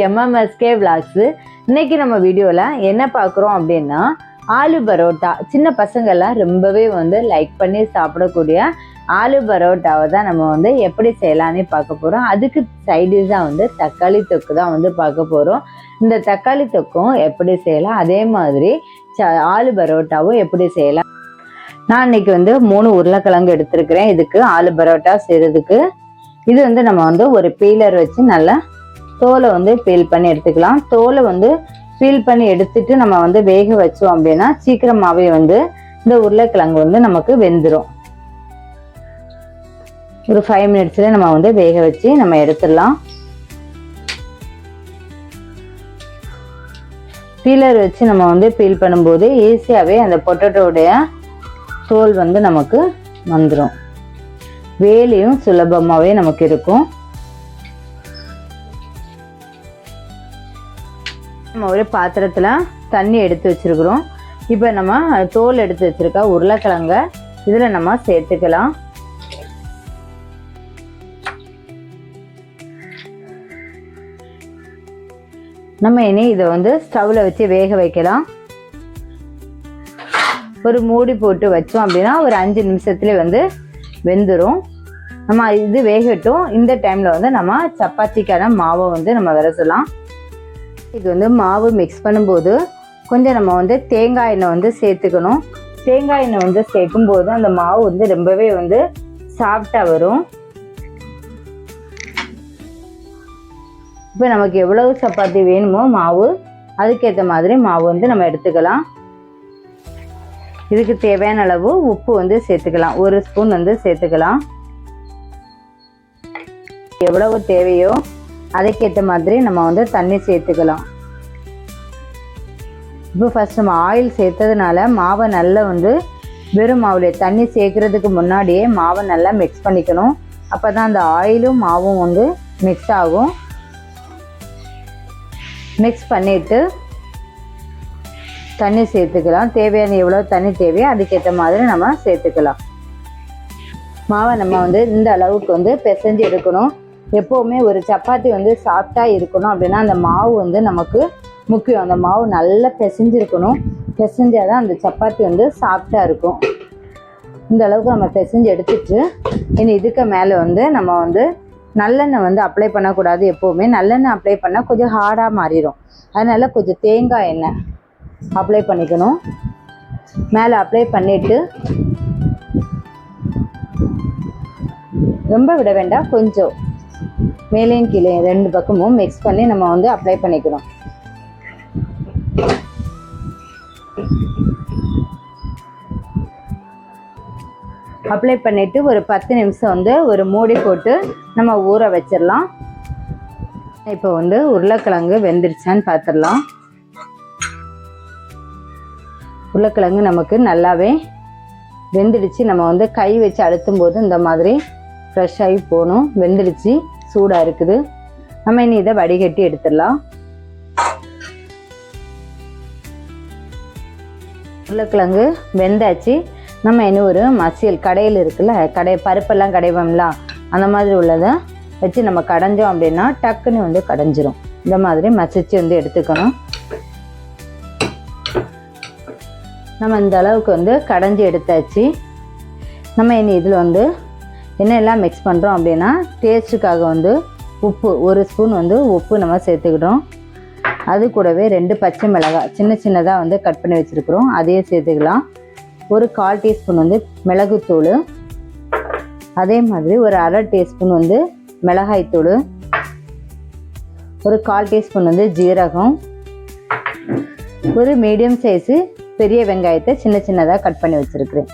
MMSK Vlogs. இன்னைக்கு நம்ம வீடியோவில் என்ன பார்க்குறோம் அப்படின்னா ஆலு பரோட்டா. சின்ன பசங்கள்லாம் ரொம்பவே லைக் பண்ணி சாப்பிடக்கூடிய ஆலு பரோட்டாவை தான் நம்ம எப்படி செய்யலான்னு பார்க்க போகிறோம். அதுக்கு சைடிஷாக தக்காளி தொக்கு தான் பார்க்க போகிறோம். இந்த தக்காளி தொக்கும் எப்படி செய்யலாம், அதே மாதிரி ஆலு பரோட்டாவும் எப்படி செய்யலாம். நான் இன்னைக்கு 3 உருளைக்கிழங்கு எடுத்திருக்கிறேன் இதுக்கு ஆலு பரோட்டா செய்கிறதுக்கு. இது நம்ம ஒரு பீலர் வச்சு நல்லா தோலை பீல் பண்ணி எடுத்துக்கலாம். தோலை பீல் பண்ணி எடுத்துட்டு நம்ம வேக வச்சோம் அப்படின்னா சீக்கிரமாவே இந்த உருளைக்கிழங்கு நமக்கு வெந்துடும். ஒரு 5 மினிட்ஸ்ல நம்ம வேக வச்சு நம்ம எடுத்துடலாம். பீலர் வச்சு நம்ம பீல் பண்ணும்போது ஈஸியாவே அந்த பொட்டேட்டோடைய தோல் நமக்கு வந்துடும். வேலையும் சுலபமாவே நமக்கு இருக்கும். நம்ம ஒரு பாத்திரத்துல தண்ணி எடுத்து வச்சிருக்கிறோம். இப்போ நம்ம தோல் எடுத்து வச்சிருக்க உருளைக்கிழங்க இதுல நம்ம சேர்த்துக்கலாம். நம்ம இனி இதை ஸ்டவ்ல வச்சு வேக வைக்கலாம். ஒரு மூடி போட்டு வச்சோம் அப்படின்னா ஒரு 5 நிமிஷத்துல வெந்துடும். நம்ம இது வேகட்டும். இந்த டைம்ல நம்ம சப்பாத்திக்கான மாவை நம்ம விரசலாம். இது மாவு மிக்ஸ் பண்ணும்போது கொஞ்சம் நம்ம தேங்காய் எண்ணெய் சேர்த்துக்கணும். தேங்காய் எண்ணெய் சேர்க்கும் போது அந்த மாவு ரொம்பவே சாஃப்டா வரும். இப்போ நமக்கு எவ்வளவு சப்பாத்தி வேணுமோ மாவு அதுக்கேற்ற மாதிரி மாவு நம்ம எடுத்துக்கலாம். இதுக்கு தேவையான அளவு உப்பு சேர்த்துக்கலாம். 1 ஸ்பூன் சேர்த்துக்கலாம். எவ்வளவு தேவையோ அதுக்கேற்ற மாதிரி நம்ம தண்ணி சேர்த்துக்கலாம். இப்போ ஃபர்ஸ்ட் நம்ம ஆயில் சேர்த்ததுனால மாவை நல்லா வெறும் மாவுல தண்ணி சேர்க்கறதுக்கு முன்னாடியே மாவை நல்லா மிக்ஸ் பண்ணிக்கணும். அப்பதான் அந்த ஆயிலும் மாவும் மிக்ஸ் ஆகும். மிக்ஸ் பண்ணிட்டு தண்ணி சேர்த்துக்கலாம். தேவையான எவ்வளோ தண்ணி தேவையோ அதுக்கேற்ற மாதிரி நம்ம சேர்த்துக்கலாம். மாவை நம்ம இந்த அளவுக்கு பிசைஞ்சு எடுக்கணும். எப்போவுமே ஒரு சப்பாத்தி சாஃப்டா இருக்கணும் அப்படின்னா அந்த மாவு நமக்கு முக்கியம். அந்த மாவு நல்லா பிசைஞ்சிருக்கணும். பிசைஞ்சாதான் அந்த சப்பாத்தி சாஃப்டா இருக்கும். இந்த அளவுக்கு நம்ம பிசைஞ்சு எடுத்துட்டு இனி இதுக்கு மேலே நம்ம நல்லெண்ணெய் அப்ளை பண்ணக்கூடாது. எப்போவுமே நல்லெண்ணெய் அப்ளை பண்ணால் கொஞ்சம் ஹார்டாக மாறிடும். அதனால கொஞ்சம் தேங்காய் எண்ணெய் அப்ளை பண்ணிக்கணும். மேலே அப்ளை பண்ணிட்டு ரொம்ப விட வேண்டாம், கொஞ்சம் மேலேயும் கீழே 2 பக்கமும் மிக்ஸ் பண்ணி நம்ம அப்ளை பண்ணிக்கணும். அப்ளை பண்ணிட்டு ஒரு 10 நிமிஷம் ஒரு மூடி போட்டு நம்ம ஊற வச்சிடலாம். இப்போ உருளைக்கிழங்கு வெந்துருச்சான்னு பார்த்துடலாம். உருளைக்கிழங்கு நமக்கு நல்லாவே வெந்துடுச்சு. நம்ம கை வச்சு அழுத்தும் போது இந்த மாதிரி ஃப்ரெஷ் ஆகி போகணும். வெந்துடுச்சு, சூடாக இருக்குது. நம்ம இனி இதை வடிகட்டி எடுத்துடலாம். உருளைக்கிழங்கு வெந்தாச்சு. நம்ம இனி ஒரு மசியல் கடையில் இருக்குல்ல, பருப்பெல்லாம் கடைவோம்லாம் அந்த மாதிரி உள்ளதை வச்சு நம்ம கடைஞ்சோம் அப்படின்னா டக்குன்னு கடைஞ்சிரும். இந்த மாதிரி மசிச்சு எடுத்துக்கணும். நம்ம இந்த அளவுக்கு கடைஞ்சி எடுத்தாச்சு. நம்ம இனி இதில் என்னெல்லாம் மிக்ஸ் பண்ணுறோம் அப்படின்னா டேஸ்ட்டுக்காக உப்பு 1 ஸ்பூன் உப்பு நம்ம சேர்த்துக்கிட்டோம். அது கூடவே 2 பச்சை மிளகாய் சின்னதாக கட் பண்ணி வச்சுருக்குறோம், அதையே சேர்த்துக்கலாம். ஒரு 1/4 டீஸ்பூன் மிளகுத்தூள், அதே மாதிரி ஒரு 1/2 டீஸ்பூன் மிளகாய்த்தூள், ஒரு 1/4 டீஸ்பூன் ஜீரகம், ஒரு மீடியம் சைஸு பெரிய வெங்காயத்தை சின்னதாக கட் பண்ணி வச்சுருக்கிறேன்.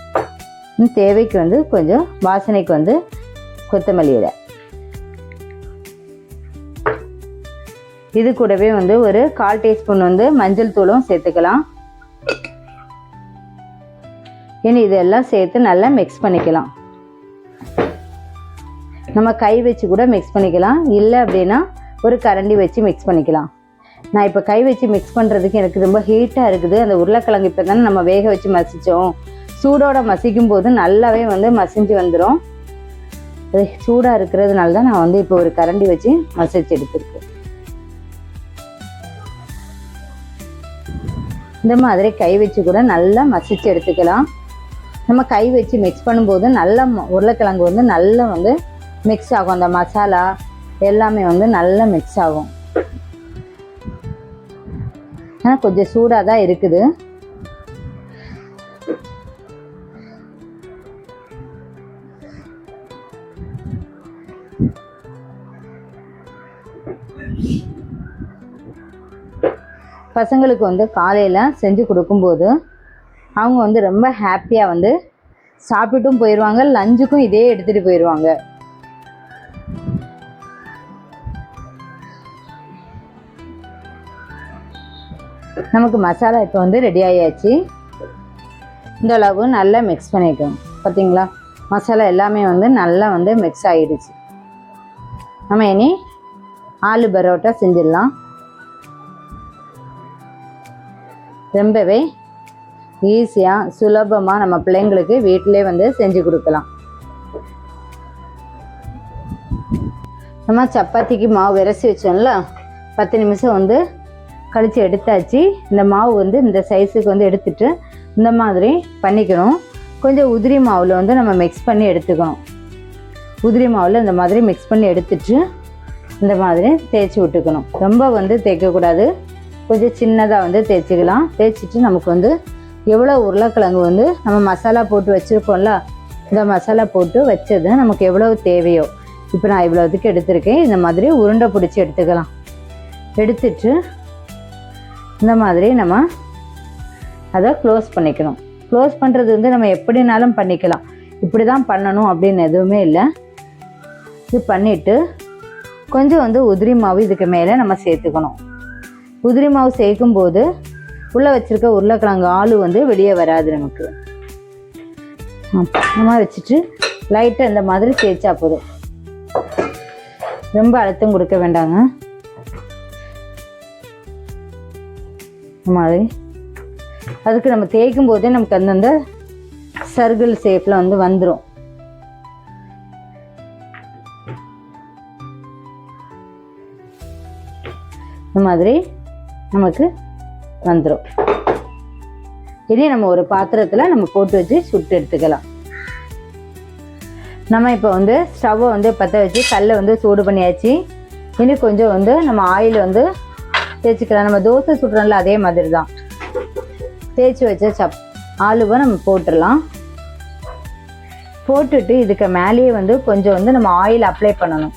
தேவைக்கு கொஞ்சம் வாசனைக்கு கொத்தமல்லி இலை. இது கூடவே ஒரு 1/4 டீஸ்பூன் மஞ்சள் தூளும் சேர்த்துக்கலாம். இனி இதெல்லாம் சேர்த்து நல்லா மிக்ஸ் பண்ணிக்கலாம். நம்ம கை வச்சு கூட மிக்ஸ் பண்ணிக்கலாம், இல்லை அப்படின்னா ஒரு கரண்டி வச்சு மிக்ஸ் பண்ணிக்கலாம். நான் இப்போ கை வச்சு மிக்ஸ் பண்ணுறதுக்கு எனக்கு ரொம்ப ஹீட்டாக இருக்குது. அந்த உருளைக்கிழங்கு இப்போ தானே நம்ம வேக வச்சு மசித்தோம். சூடோட மசிக்கும் போது நல்லாவே மசிஞ்சு வந்துடும். சூடாக இருக்கிறதுனால தான் நான் இப்போ ஒரு கரண்டி வச்சு மசிச்சு எடுத்துருக்கேன். இந்த மாதிரி கை வச்சு கூட நல்லா மசிச்சு எடுத்துக்கலாம். நம்ம கை வச்சு மிக்ஸ் பண்ணும்போது நல்லா உருளைக்கிழங்கு வந்து நல்லா வந்து மிக்ஸ் ஆகும். அந்த மசாலா எல்லாமே வந்து நல்லா மிக்ஸ் ஆகும். ஆனால் கொஞ்சம் சூடாக தான் இருக்குது. பசங்களுக்கு வந்து காலையில் செஞ்சு கொடுக்கும்போது அவங்க வந்து ரொம்ப ஹாப்பியாக வந்து சாப்பிட்டுட்டும் போயிடுவாங்க. லஞ்சுக்கும் இதே எடுத்துகிட்டு போயிடுவாங்க. நமக்கு மசாலா இப்போ வந்து ரெடி ஆகியாச்சு. இந்த அளவு நல்லா மிக்ஸ் பண்ணிக்கணும். பார்த்தீங்களா, மசாலா எல்லாமே வந்து நல்லா வந்து மிக்ஸ் ஆகிடுச்சு. நம்ம இனி ஆலு பரோட்டா செஞ்சிடலாம். ரொம்பவே ஈஸியாக சுலபமாக நம்ம பிள்ளைங்களுக்கு வீட்டிலே வந்து செஞ்சு கொடுக்கலாம். நம்ம சப்பாத்திக்கு மாவு விரசி வச்சோம்ல, 10 நிமிஷம் வந்து கழித்து எடுத்தாச்சு. இந்த மாவு வந்து இந்த சைஸுக்கு வந்து எடுத்துட்டு இந்த மாதிரி பண்ணிக்கணும். கொஞ்சம் உதிரி மாவில் வந்து நம்ம மிக்ஸ் பண்ணி எடுத்துக்கணும். உதிரி மாவில் இந்த மாதிரி மிக்ஸ் பண்ணி எடுத்துட்டு இந்த மாதிரி தேய்ச்சி விட்டுக்கணும். ரொம்ப வந்து தேய்க்கக்கூடாது, கொஞ்சம் சின்னதாக வந்து தேய்ச்சிக்கலாம். தேய்ச்சிட்டு நமக்கு வந்து எவ்வளோ உருளைக்கிழங்கு வந்து நம்ம மசாலா போட்டு வச்சுருக்கோம்ல, இந்த மசாலா போட்டு வச்சது நமக்கு எவ்வளவு தேவையோ, இப்போ நான் இவ்வளோதுக்கு எடுத்திருக்கேன். இந்த மாதிரி உருண்டை பிடிச்சி எடுத்துக்கலாம். எடுத்துட்டு இந்த மாதிரி நம்ம அதை க்ளோஸ் பண்ணிக்கணும். க்ளோஸ் பண்ணுறது வந்து நம்ம எப்படினாலும் பண்ணிக்கலாம், இப்படி தான் பண்ணணும் அப்படின்னு எதுவுமே இல்லை. இது பண்ணிவிட்டு கொஞ்சம் வந்து உதிரி மாவு இதுக்கு மேலே நம்ம சேர்த்துக்கணும். உதிரி மாவு சேர்க்கும்போது உள்ளே வச்சுருக்க உருளைக்கிழங்கு ஆளு வந்து வெளியே வராது நமக்கு. இந்த மாதிரி வச்சுட்டு லைட்டாக இந்த மாதிரி தேய்ச்சா போதும். ரொம்ப அழுத்தம் கொடுக்க வேண்டாங்க. இந்த மாதிரி அதுக்கு நம்ம தேய்க்கும் போதே நமக்கு அந்தந்த சர்க்கிள் ஷேப்பில் வந்து வந்துடும். இந்த மாதிரி நமக்கு வந்துடும். இனி நம்ம ஒரு பாத்திரத்தில் நம்ம போட்டு வச்சு சுட்டு எடுத்துக்கலாம். நம்ம இப்போ வந்து ஸ்டவ்வை வந்து பற்ற வச்சு கல்லை வந்து சூடு பண்ணியாச்சு. இனி கொஞ்சம் வந்து நம்ம ஆயில் வந்து தேய்ச்சிக்கலாம். நம்ம தோசை சுடுறோம்ல, அதே மாதிரி தான் தேய்ச்சி வச்ச ஆலுவை நம்ம போட்டுடலாம். போட்டுட்டு இதுக்கு மேலேயே வந்து கொஞ்சம் வந்து நம்ம ஆயில் அப்ளை பண்ணணும்.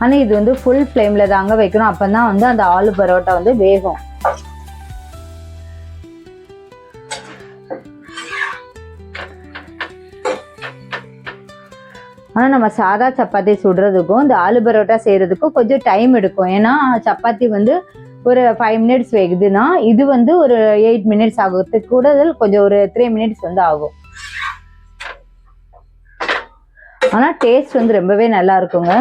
ஆனால் இது வந்து ஃபுல் ஃப்ளேமில் தாங்க வைக்கணும். அப்போ தான் வந்து அந்த ஆலு பரோட்டா வந்து வேகும். ஆனால் நம்ம சாதா சப்பாத்தி சுடுறதுக்கும் இந்த ஆலு பரோட்டா செய்கிறதுக்கும் கொஞ்சம் டைம் எடுக்கும். ஏன்னா சப்பாத்தி வந்து ஒரு 5 மினிட்ஸ் வேகுதுன்னா இது வந்து ஒரு 8 மினிட்ஸ் ஆகும். கூடுதல் கொஞ்சம் ஒரு 3 மினிட்ஸ் வந்து ஆகும். ஆனால் டேஸ்ட் வந்து ரொம்பவே நல்லா இருக்குங்க.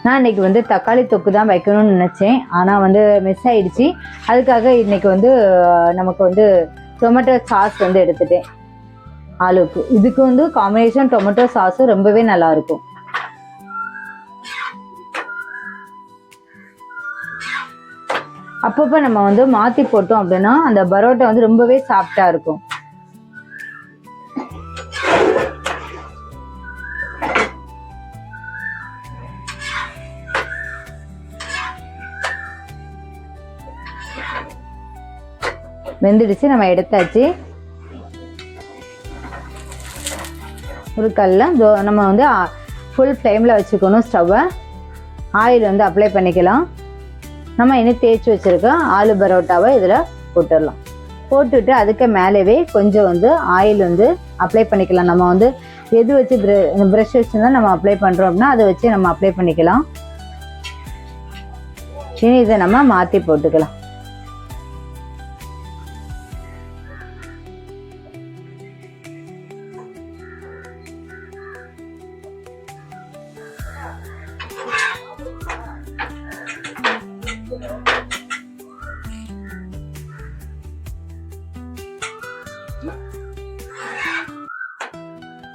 நான் இன்னைக்கு வந்து தக்காளி தொக்கு தான் வைக்கணும்னு நினச்சேன், ஆனால் வந்து மிஸ் ஆயிடுச்சு. அதுக்காக இன்னைக்கு வந்து நமக்கு வந்து டொமேட்டோ சாஸ் வந்து எடுத்துட்டேன் ஆலுக்கு. இதுக்கு வந்து காம்பினேஷன் டொமேட்டோ சாஸும் ரொம்பவே நல்லா இருக்கும். அப்பப்போ நம்ம வந்து மாற்றி போட்டோம் அப்படின்னா அந்த பரோட்டா வந்து ரொம்பவே சாஃப்டா இருக்கும். வெந்துடுச்சு, நம்ம எடுத்தாச்சு. ஒரு கல்ல நம்ம வந்து ஃபுல் ஃப்ளேமில் வச்சுக்கணும் ஸ்டவ்வை. ஆயில் வந்து அப்ளை பண்ணிக்கலாம். நம்ம இன்னும் தேய்ச்சி வச்சுருக்க ஆலு பரோட்டாவை இதில் போட்டுடலாம். போட்டுட்டு அதுக்கு மேலேவே கொஞ்சம் வந்து ஆயில் வந்து அப்ளை பண்ணிக்கலாம். நம்ம வந்து எது வச்சு ப்ரஷ் வச்சு தான் நம்ம அப்ளை பண்ணுறோம் அப்படின்னா அதை வச்சு நம்ம அப்ளை பண்ணிக்கலாம். இனி இதை நம்ம மாற்றி போட்டுக்கலாம்.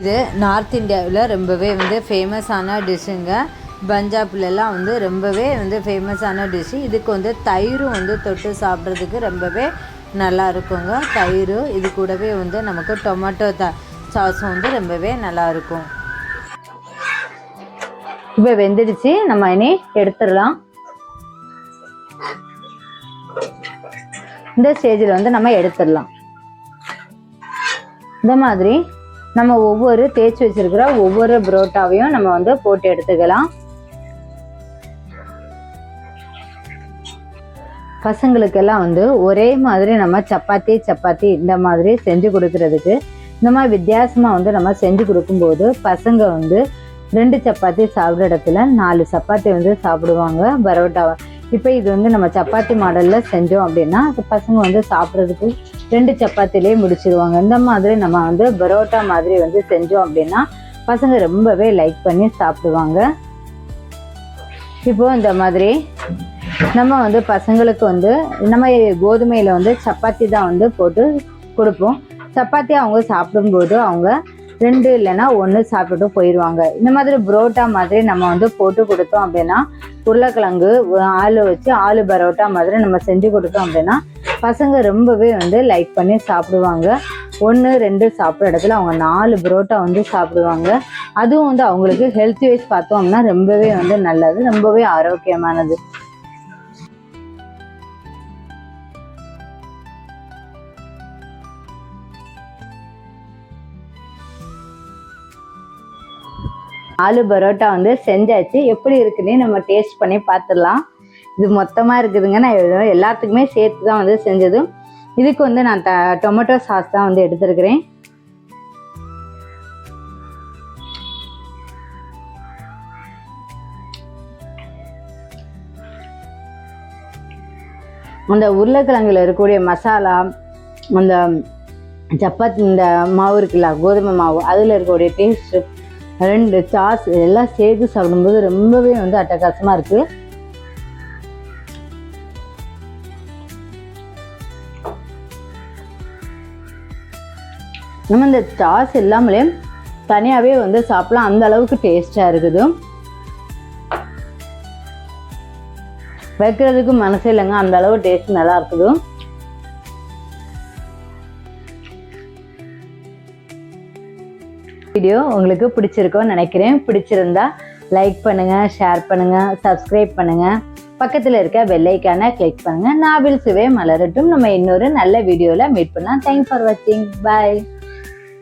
இது நார்த் இந்தியாவில் ரொம்பவே வந்து ஃபேமஸான டிஷ்ஷுங்க. பஞ்சாப்லலாம் வந்து ரொம்பவே வந்து ஃபேமஸான டிஷ்ஷு. இதுக்கு வந்து தயிரும் வந்து தொட்டு சாப்பிட்றதுக்கு ரொம்பவே நல்லா இருக்குங்க. தயிர் இது கூடவே வந்து நமக்கு டொமேட்டோ சாஸும் வந்து ரொம்பவே நல்லாயிருக்கும். இப்போ வெந்துடுச்சு, நம்ம இனி எடுத்துடலாம். இந்த ஸ்டேஜில் வந்து நம்ம எடுத்துடலாம். இந்த மாதிரி நம்ம ஒவ்வொரு தேய்ச்சி வச்சிருக்கிற ஒவ்வொரு புரோட்டாவையும் நம்ம வந்து போட்டு எடுத்துக்கலாம். பசங்களுக்கெல்லாம் வந்து ஒரே மாதிரி நம்ம சப்பாத்தி இந்த மாதிரி செஞ்சு கொடுக்கறதுக்கு இந்த மாதிரி வித்தியாசமாக வந்து நம்ம செஞ்சு கொடுக்கும்போது பசங்க வந்து 2 சப்பாத்தி சாப்பிட்ற இடத்துல 4 சப்பாத்தி வந்து சாப்பிடுவாங்க பரோட்டாவை. இப்போ இது வந்து நம்ம சப்பாத்தி மாடலில் செஞ்சோம் அப்படின்னா பசங்க வந்து சாப்பிட்றதுக்கு 2 சப்பாத்திலேயே முடிச்சிடுவாங்க. இந்த மாதிரி நம்ம வந்து பரோட்டா மாதிரி வந்து செஞ்சோம் அப்படின்னா பசங்க ரொம்பவே லைக் பண்ணி சாப்பிடுவாங்க. இப்போ இந்த மாதிரி நம்ம வந்து பசங்களுக்கு வந்து நம்ம கோதுமையில் வந்து சப்பாத்தி தான் வந்து போட்டு கொடுப்போம். சப்பாத்தி அவங்க சாப்பிடும்போது அவங்க 2 இல்லைன்னா 1 சாப்பிட்டுட்டு போயிடுவாங்க. இந்த மாதிரி புரோட்டா மாதிரி நம்ம வந்து போட்டு கொடுத்தோம் அப்படின்னா உருளைக்கிழங்கு ஆலு வச்சு ஆலு பரோட்டா மாதிரி நம்ம செஞ்சு கொடுத்தோம் அப்படின்னா பசங்க ரொம்பவே வந்து லைக் பண்ணி சாப்பிடுவாங்க. 1 2 சாப்பிட்ற இடத்துல அவங்க 4 புரோட்டா வந்து சாப்பிடுவாங்க. அதுவும் வந்து அவங்களுக்கு ஹெல்த் வைஸ் பார்த்தோம் அப்படின்னா ரொம்பவே வந்து நல்லது, ரொம்பவே ஆரோக்கியமானது. ஆலு பரோட்டா வந்து செஞ்சாச்சு. எப்படி இருக்குன்னு நம்ம டேஸ்ட் பண்ணி பார்த்துடலாம். இது மொத்தமாக இருக்குதுங்க. நான் எல்லாத்துக்குமே சேர்த்து தான் வந்து செஞ்சது. இதுக்கு வந்து நான் டொமேட்டோ சாஸ் தான் வந்து எடுத்துருக்கிறேன். அந்த உருளைக்கிழங்குல இருக்கக்கூடிய மசாலா, அந்த சப்பாத்தி இந்த மாவு இருக்குல்ல கோதுமை மாவு, அதில் இருக்கக்கூடிய டேஸ்ட்டு 2 சாஸ் எல்லாம் சேர்த்து சாப்பிடும்போது ரொம்பவே வந்து அட்டகாசமாக இருக்குது. நம்ம இந்த சாஸ் இல்லாமலே தனியாகவே வந்து சாப்பிடலாம், அந்த அளவுக்கு டேஸ்டாக இருக்குது. வைக்கிறதுக்கு மனசே இல்லைங்க, அந்த அளவு டேஸ்ட் நல்லா இருக்குது. வீடியோ உங்களுக்கு பிடிச்சிருக்கோன்னு நினைக்கிறேன். பிடிச்சிருந்தா லைக் பண்ணுங்கள், ஷேர் பண்ணுங்கள், சப்ஸ்கிரைப் பண்ணுங்கள், பக்கத்தில் இருக்க பெல் ஐக்கானை கிளிக் பண்ணுங்கள். நாவில் சுவை மலரட்டும். நம்ம இன்னொரு நல்ல வீடியோவில் மீட் பண்ணலாம். தேங்க்ஸ் ஃபார் வாட்சிங். பாய்.